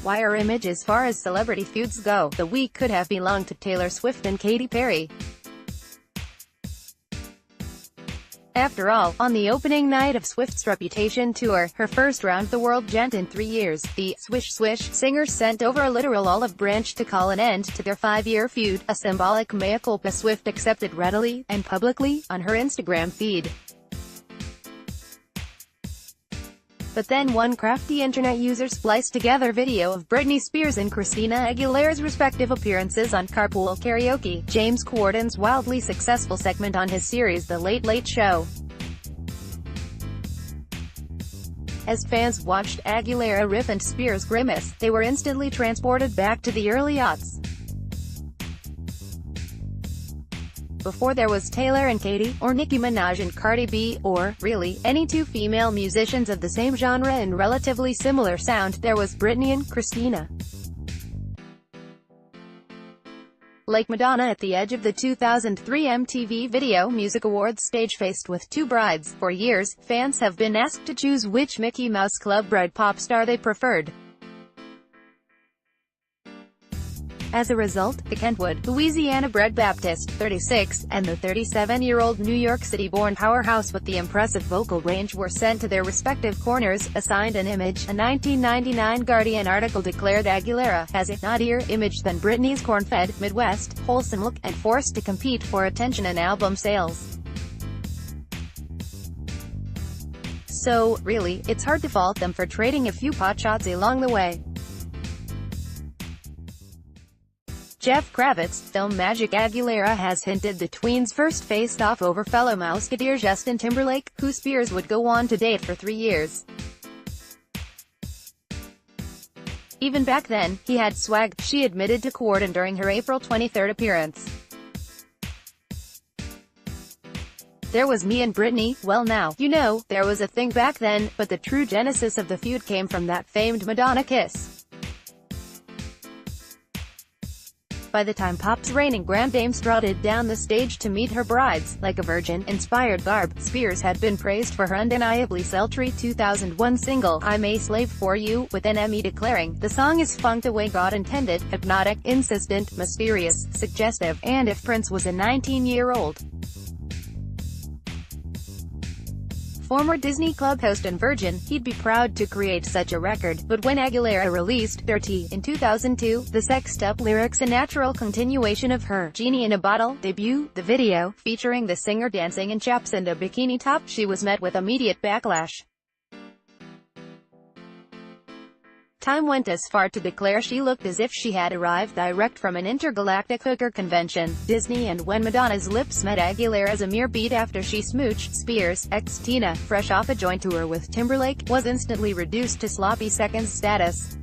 Wire image. As far as celebrity feuds go, the week could have belonged to Taylor Swift and Katy Perry. After all, on the opening night of Swift's Reputation tour, her first round-the-world jaunt in 3 years, the "Swish Swish" singer sent over a literal olive branch to call an end to their 5-year feud, a symbolic mea culpa Swift accepted readily, and publicly, on her Instagram feed. But then one crafty internet user spliced together video of Britney Spears and Christina Aguilera's respective appearances on Carpool Karaoke, James Corden's wildly successful segment on his series The Late Late Show. As fans watched Aguilera riff and Spears grimace, they were instantly transported back to the early aughts. Before there was Taylor and Katy, or Nicki Minaj and Cardi B, or, really, any two female musicians of the same genre and relatively similar sound, there was Britney and Christina. Like Madonna at the edge of the 2003 MTV Video Music Awards stage faced with two brides, for years, fans have been asked to choose which Mickey Mouse Club bride pop star they preferred. As a result, the Kentwood, Louisiana-bred Baptist, 36, and the 37-year-old New York City-born powerhouse with the impressive vocal range were sent to their respective corners, assigned an image. A 1999 Guardian article declared Aguilera has a naughtier image than Britney's corn-fed, Midwest, wholesome look, and forced to compete for attention and album sales. So, really, it's hard to fault them for trading a few potshots along the way. Jeff Kravitz, film Magic Aguilera has hinted the tweens first faced off over fellow Mouseketeer Justin Timberlake, who Spears would go on to date for 3 years. Even back then, he had swag, she admitted to Corden during her April 23 appearance. There was me and Britney, well now, you know, there was a thing back then, but the true genesis of the feud came from that famed Madonna kiss. By the time pop's reigning grand dame strutted down the stage to meet her brides, like a virgin-inspired garb, Spears had been praised for her undeniably sultry 2001 single, I'm a Slave for You, with NME declaring, the song is funk the way God intended, hypnotic, insistent, mysterious, suggestive, and if Prince was a 19-year-old. Former Disney Club host and virgin, he'd be proud to create such a record, but when Aguilera released Dirty in 2002, the sexed up lyrics a natural continuation of her Genie in a Bottle debut, the video, featuring the singer dancing in chaps and a bikini top, she was met with immediate backlash. Time went as far to declare she looked as if she had arrived direct from an intergalactic hooker convention, Disney, and when Madonna's lips met Aguilera's a mere beat after she smooched, Spears, ex-Tina, fresh off a joint tour with Timberlake, was instantly reduced to sloppy seconds status.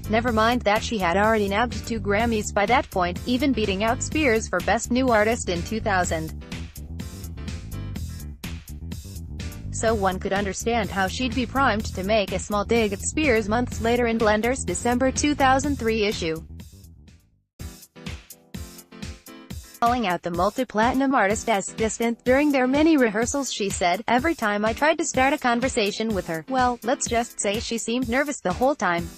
Never mind that she had already nabbed 2 Grammys by that point, even beating out Spears for Best New Artist in 2000. So one could understand how she'd be primed to make a small dig at Spears months later in Blender's December 2003 issue. Calling out the multi-platinum artist as distant during their many rehearsals, she said, every time I tried to start a conversation with her, well, let's just say she seemed nervous the whole time.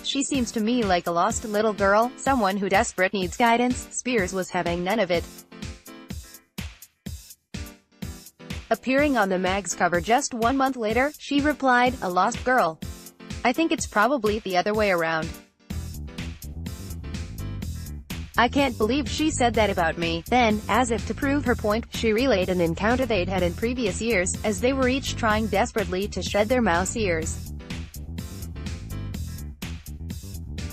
She seems to me like a lost little girl, someone who desperate needs guidance. Spears was having none of it. Appearing on the mag's cover just 1 month later, she replied, a lost girl. I think it's probably the other way around. I can't believe she said that about me. Then, as if to prove her point, she relayed an encounter they'd had in previous years, as they were each trying desperately to shed their mouse ears.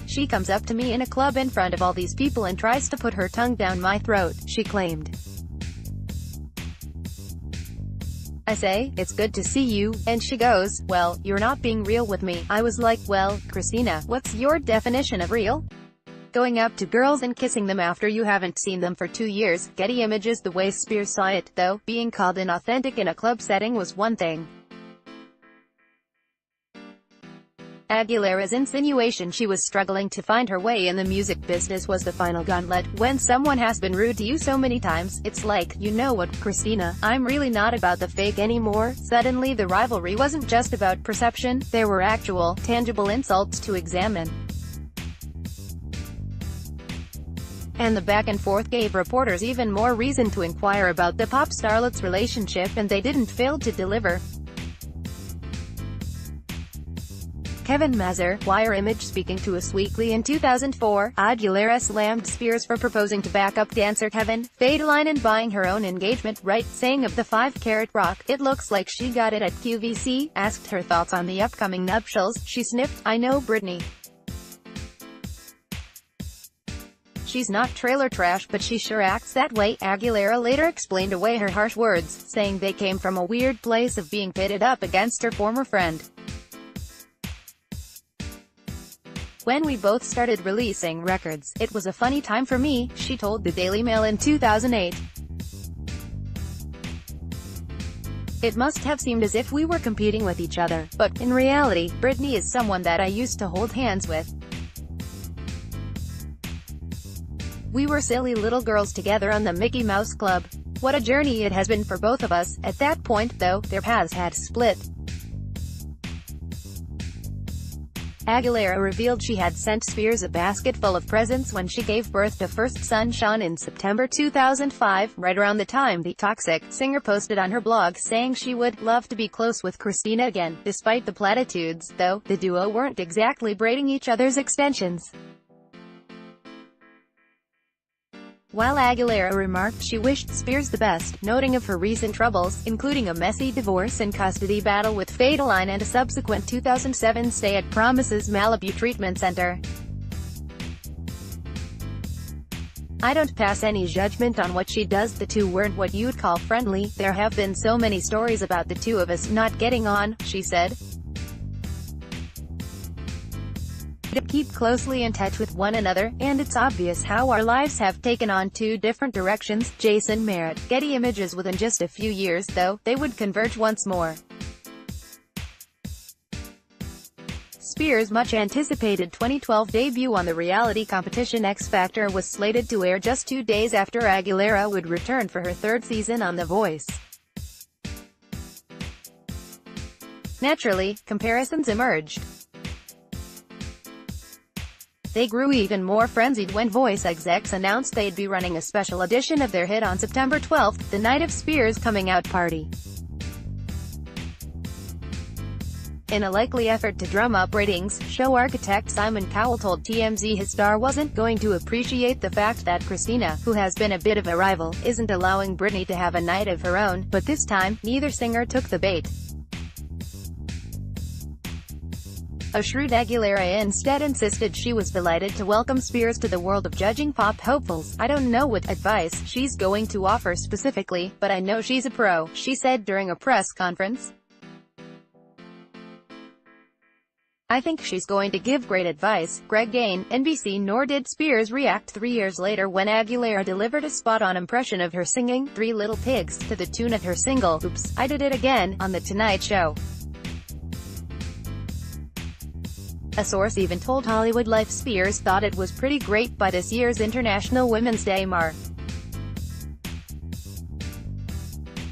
She comes up to me in a club in front of all these people and tries to put her tongue down my throat, she claimed. I say, it's good to see you, and she goes, well, you're not being real with me. I was like, well, Christina, what's your definition of real? Going up to girls and kissing them after you haven't seen them for 2 years. Getty Images. The way Spears saw it, though, being called inauthentic in a club setting was one thing. Aguilera's insinuation she was struggling to find her way in the music business was the final gauntlet. When someone has been rude to you so many times, it's like, you know what, Christina, I'm really not about the fake anymore. Suddenly the rivalry wasn't just about perception, there were actual, tangible insults to examine. And the back and forth gave reporters even more reason to inquire about the pop starlet's relationship, and they didn't fail to deliver. Kevin Mazur, Wire Image. Speaking to Us Weekly in 2004, Aguilera slammed Spears for proposing to backup dancer Kevin Federline and buying her own engagement ring, saying of the 5-carat rock, "It looks like she got it at QVC." Asked her thoughts on the upcoming nuptials, she sniffed, "I know Britney. She's not trailer trash, but she sure acts that way." Aguilera later explained away her harsh words, saying they came from a weird place of being pitted up against her former friend. "When we both started releasing records, it was a funny time for me," she told the Daily Mail in 2008. "It must have seemed as if we were competing with each other, but, in reality, Britney is someone that I used to hold hands with. We were silly little girls together on the Mickey Mouse Club. What a journey it has been for both of us." At that point, though, their paths had split. Aguilera revealed she had sent Spears a basket full of presents when she gave birth to first son Sean in September 2005, right around the time the Toxic singer posted on her blog saying she would love to be close with Christina again. Despite the platitudes, though, the duo weren't exactly braiding each other's extensions. While Aguilera remarked she wished Spears the best, noting of her recent troubles, including a messy divorce and custody battle with Federline and a subsequent 2007 stay at Promises Malibu Treatment Center. "I don't pass any judgment on what she does. The two weren't what you'd call friendly. There have been so many stories about the two of us not getting on," she said. "To keep closely in touch with one another, and it's obvious how our lives have taken on two different directions." Jason Merritt, Getty Images. Within just a few years, though, they would converge once more. Spears' much-anticipated 2012 debut on the reality competition X Factor was slated to air just 2 days after Aguilera would return for her third season on The Voice. Naturally, comparisons emerged. They grew even more frenzied when Voice execs announced they'd be running a special edition of their hit on September 12, the night of Spears' coming out party. In a likely effort to drum up ratings, show architect Simon Cowell told TMZ his star wasn't going to appreciate the fact that Christina, who has been a bit of a rival, isn't allowing Britney to have a night of her own, but this time, neither singer took the bait. A shrewd Aguilera instead insisted she was delighted to welcome Spears to the world of judging pop hopefuls. "I don't know what advice she's going to offer specifically, but I know she's a pro," she said during a press conference. "I think she's going to give great advice." Greg Gain, NBC. Nor did Spears react 3 years later when Aguilera delivered a spot-on impression of her singing Three Little Pigs to the tune of her single, Oops, I Did It Again, on The Tonight Show. A source even told Hollywood Life Spears thought it was pretty great by this year's International Women's Day mark.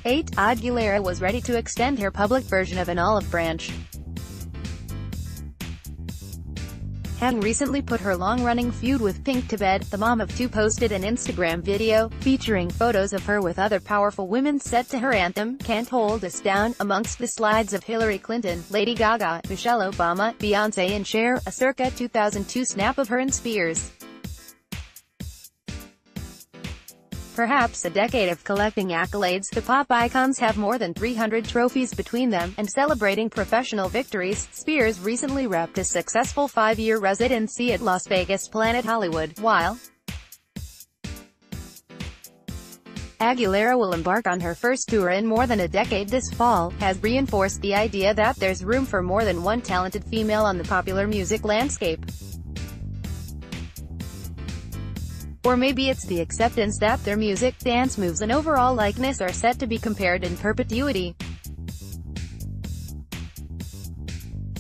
8. Aguilera was ready to extend her public version of an olive branch. Having recently put her long-running feud with Pink to bed, the mom of two posted an Instagram video, featuring photos of her with other powerful women set to her anthem, Can't Hold Us Down, amongst the slides of Hillary Clinton, Lady Gaga, Michelle Obama, Beyoncé and Cher, a circa 2002 snap of her and Spears. Perhaps a decade of collecting accolades, the pop icons have more than 300 trophies between them, and celebrating professional victories. Spears recently wrapped a successful 5-year residency at Las Vegas Planet Hollywood, while Aguilera will embark on her first tour in more than a decade this fall, has reinforced the idea that there's room for more than one talented female on the popular music landscape. Or maybe it's the acceptance that their music, dance moves and overall likeness are set to be compared in perpetuity.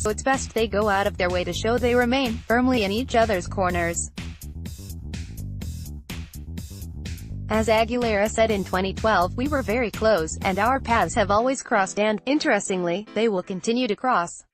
so it's best they go out of their way to show they remain firmly in each other's corners. As Aguilera said in 2012, "We were very close, and our paths have always crossed and, interestingly, they will continue to cross."